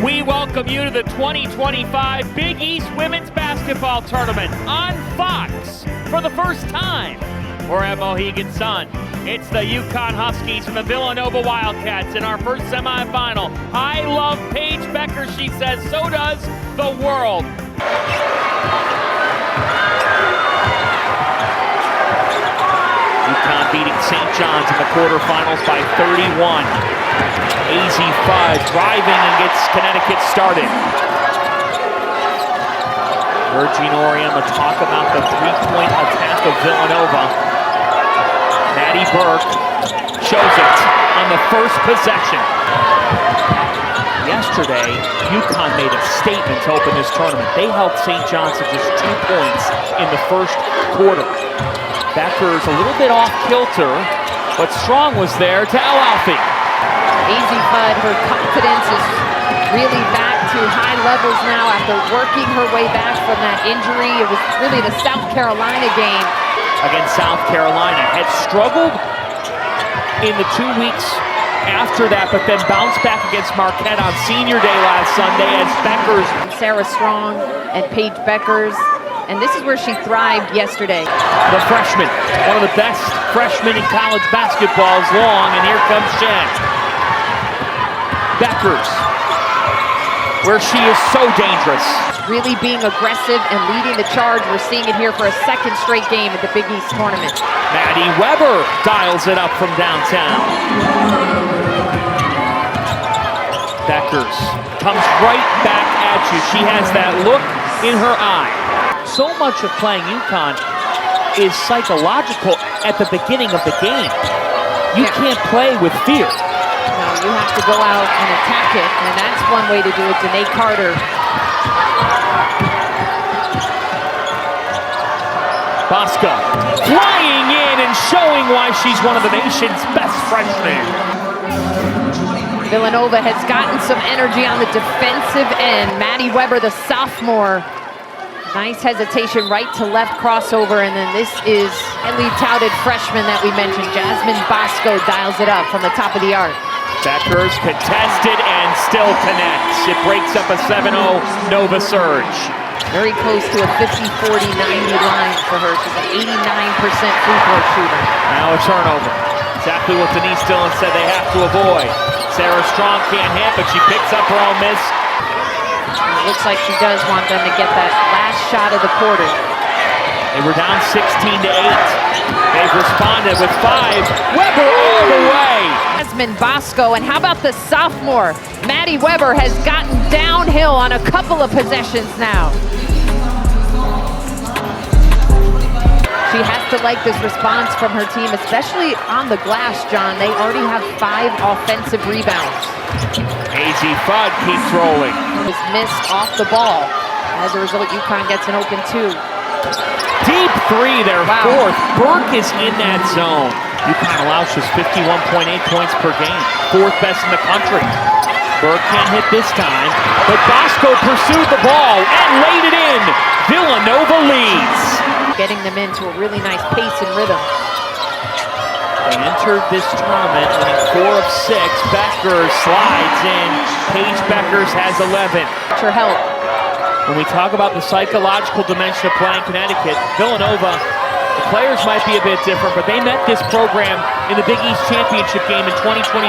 We welcome you to the 2025 Big East Women's Basketball Tournament on Fox for the first time. We're at Mohegan Sun. It's the UConn Huskies and the Villanova Wildcats in our first semifinal. I love Paige Bueckers, she says, so does the world. UConn beating St. John's in the quarterfinals by 31. AZ5 driving and gets Connecticut started. Virgin Orium will talk about the three-point attack of Villanova. Paige Bueckers shows it on the first possession. Yesterday, UConn made a statement to open this tournament. They held St. John's to just 2 points in the first quarter. Bueckers a little bit off kilter, but Strong was there to Al-Alfi. AZ5, her confidence is really back to high levels now after working her way back from that injury. It was really the South Carolina game. Against South Carolina, had struggled in the 2 weeks after that, but then bounced back against Marquette on Senior Day last Sunday as Bueckers. Sarah Strong and Paige Bueckers, and this is where she thrived yesterday. The freshman, one of the best freshmen in college basketball is long, and here comes Shen. Bueckers, where she is so dangerous. Really being aggressive and leading the charge. We're seeing it here for a second straight game at the Big East tournament. Maddie Weber dials it up from downtown. Bueckers comes right back at you. She has that look in her eye. So much of playing UConn is psychological at the beginning of the game. You can't play with fear. No, you have to go out and attack it, and that's one way to do it. Danae Carter. Bosco flying in and showing why she's one of the nation's best freshmen. Villanova has gotten some energy on the defensive end. Maddie Weber, the sophomore. Nice hesitation, right to left crossover, and then this is highly touted freshman that we mentioned, Jasmine Bosco, dials it up from the top of the arc. Bueckers contested and still connects. It breaks up a 7-0 Nova surge. Very close to a 50-40-90 line for her. She's an 89% free throw shooter. Now a turnover. Exactly what Denise Dillon said they have to avoid. Sarah Strong can't hit, but she picks up her own miss. It looks like she does want them to get that last shot of the quarter. They were down 16-8. They've responded with 5. Weber all the way. Jasmine Bosco, and how about the sophomore? Maddie Weber has gotten downhill on a couple of possessions now. She has to like this response from her team, especially on the glass, John. They already have 5 offensive rebounds. AZ5 keeps rolling. Was missed off the ball. As a result, UConn gets an open 2. Deep 3, their fourth. Burke is in that zone. UConn allows just 51.8 points per game. 4th best in the country. Burke can't hit this time, but Bosco pursued the ball and laid it in. Villanova leads. Getting them into a really nice pace and rhythm. They entered this tournament winning 4 of 6. Bueckers slides in. Paige Bueckers has 11. Her help. When we talk about the psychological dimension of playing Connecticut, Villanova, the players might be a bit different, but they met this program in the Big East Championship game in 2022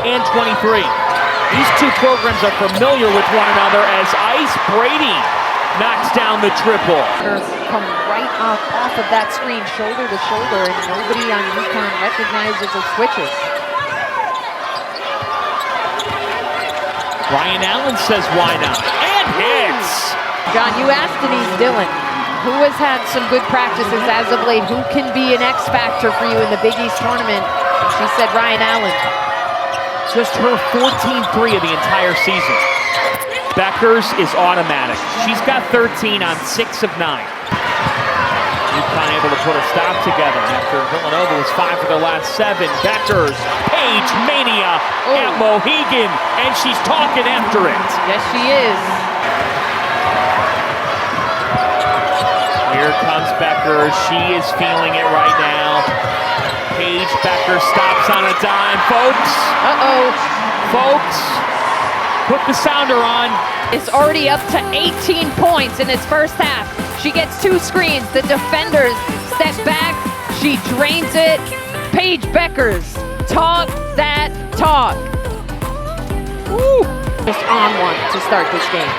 and 23. These two programs are familiar with one another as Ice Brady knocks down the triple. Come right off of that screen, shoulder to shoulder, and nobody on UConn recognizes or switches. Ryan Allen says why not, and hits! John, you asked Denise Dillon, who has had some good practices as of late, who can be an X factor for you in the Big East tournament? She said Ryan Allen. Just her 14-3 of the entire season. Bueckers is automatic. She's got 13 on 6 of 9. UConn able to put a stop together after Villanova was 5 for the last 7. Bueckers, Paige Mania at Mohegan, and she's talking after it. Yes, she is. Here comes Bueckers. She is feeling it right now. Paige Bueckers stops on a dime, folks. Uh-oh. Folks, Put the sounder on. It's already up to 18 points in its first half. She gets 2 screens. The defenders step back. She drains it. Paige Bueckers, talk that talk. Woo. Just on one to start this game.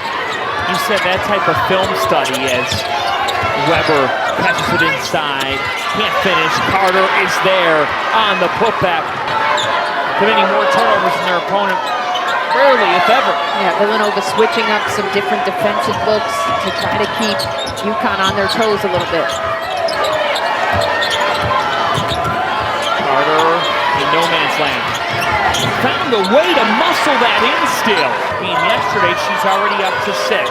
You said that type of film study as Weber catches it inside. Can't finish. Carter is there on the putback. Committing more turnovers than their opponent. Rarely, if ever. Yeah, Villanova switching up some different defensive looks to try to keep UConn on their toes a little bit. Carter in no man's land. Found a way to muscle that in still. Yesterday, she's already up to 6.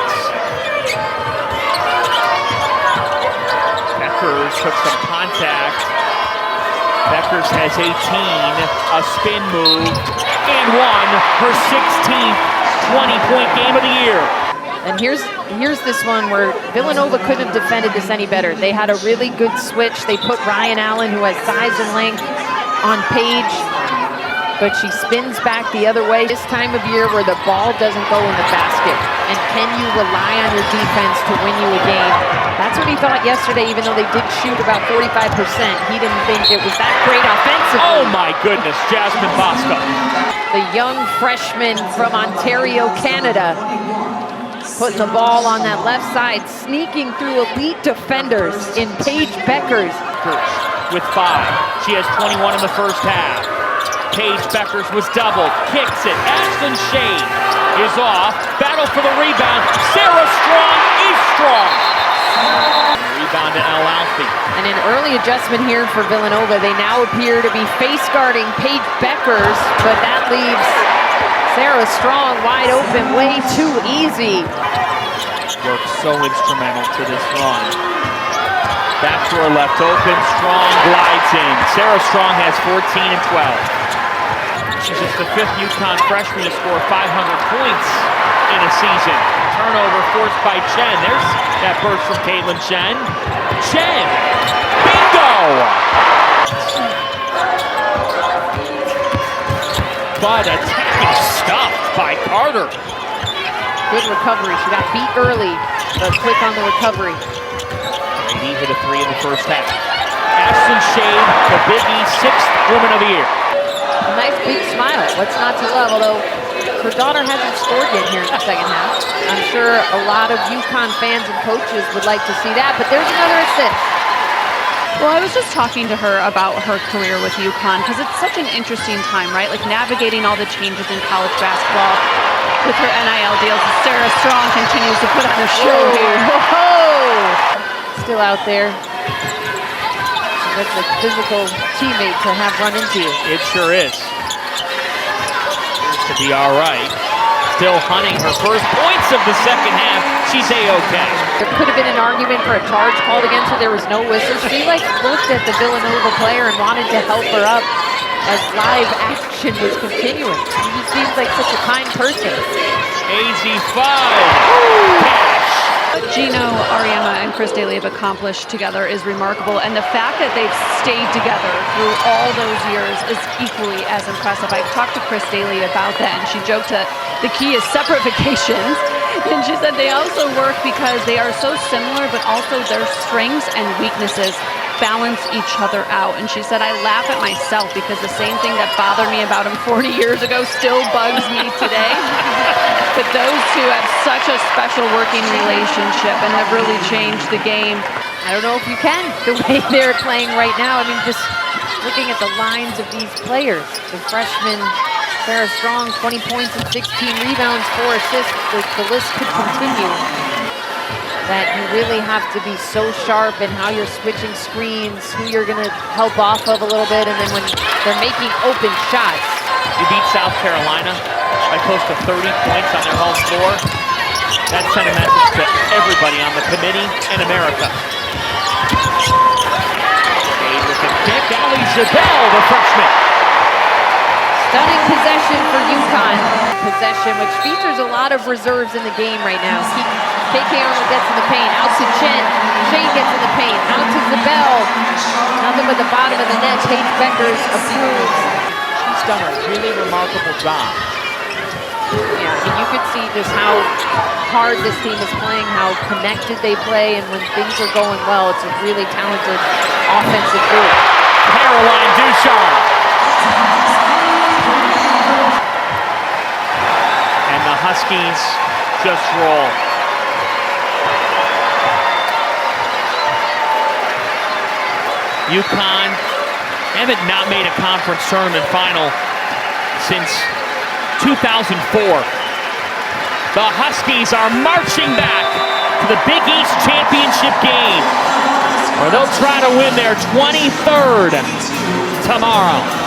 Bueckers took some contact. Bueckers has 18, a spin move, and won her 16th 20-point game of the year. And here's this one where Villanova couldn't have defended this any better. They had a really good switch. They put Ryan Allen, who has size and length, on Paige, but she spins back the other way. This time of year where the ball doesn't go in the basket, and can you rely on your defense to win you a game? That's what he thought yesterday, even though they did shoot about 45%. He didn't think it was that great offensively. Oh my goodness, Jasmine Bosco. The young freshman from Ontario, Canada, putting the ball on that left side, sneaking through elite defenders in Paige Bueckers. With 5. She has 21 in the first half. Paige Bueckers was doubled, kicks it. Ashlyn Shade is off. Battle for the rebound. Sarah Strong is strong. Rebound to El Alfie. And an early adjustment here for Villanova. They now appear to be face guarding Paige Bueckers, but that leaves Sarah Strong wide open, way too easy. Worked so instrumental to this run. Backdoor left open, Strong glides in. Sarah Strong has 14 and 12. She's just the 5th UConn freshman to score 500 points in a season. Turnover forced by Chen. There's that burst from Caitlin Chen. Chen! Bingo! But attacking stuff by Carter. Good recovery. She got beat early, but quick on the recovery. Brady hit a 3 in the first half. Ashlyn Shade, the Big East 6th Woman of the Year. A nice big smile. What's not to love? Although her daughter hasn't scored yet here in the second half. I'm sure a lot of UConn fans and coaches would like to see that, but there's another assist. Well, I was just talking to her about her career with UConn because it's such an interesting time, right? Like navigating all the changes in college basketball with her NIL deals. Sarah Strong continues to put on a show here. Whoa! Still out there. That's a physical teammate to have run into you. It sure is. Appears to be all right. Still hunting her first points of the second half. She's A-okay. There could have been an argument for a charge called against her. There was no whistle. She looked at the Villanova player and wanted to help her up as live action was continuing. She just seems like such a kind person. AZ5. What Gino Auriemma and Chris Daly have accomplished together is remarkable, and the fact that they've stayed together through all those years is equally as impressive. I talked to Chris Daly about that, and she joked that the key is separate vacations, and she said they also work because they are so similar, but also their strengths and weaknesses balance each other out. And she said, I laugh at myself because the same thing that bothered me about him 40 years ago still bugs me today. But those two have such a special working relationship and have really changed the game. I don't know if you can, the way they're playing right now. I mean, just looking at the lines of these players. The freshman, Sarah Strong, 20 points and 16 rebounds, 4 assists. The list could continue. That you really have to be so sharp in how you're switching screens, who you're going to help off of a little bit, and then when they're making open shots. You beat South Carolina by close to 30 points on their home floor. That sent a message to everybody on the committee and America. Shade with a kick. Ali Zabel, the freshman. Stunning possession for UConn. Possession, which features a lot of reserves in the game right now. KK Arnold gets in the paint, out to Chen. Shane gets in the paint, out to Zabel. Nothing but the bottom of the net. Paige Bueckers approves. She's done a really remarkable job Yeah, I mean, you could see just how hard this team is playing, how connected they play, and when things are going well, it's a really talented offensive group. Caroline Ducharme. And the Huskies just roll. UConn haven't not made a conference tournament final since 2004. The Huskies are marching back to the Big East Championship game, where they'll try to win their 23rd tomorrow.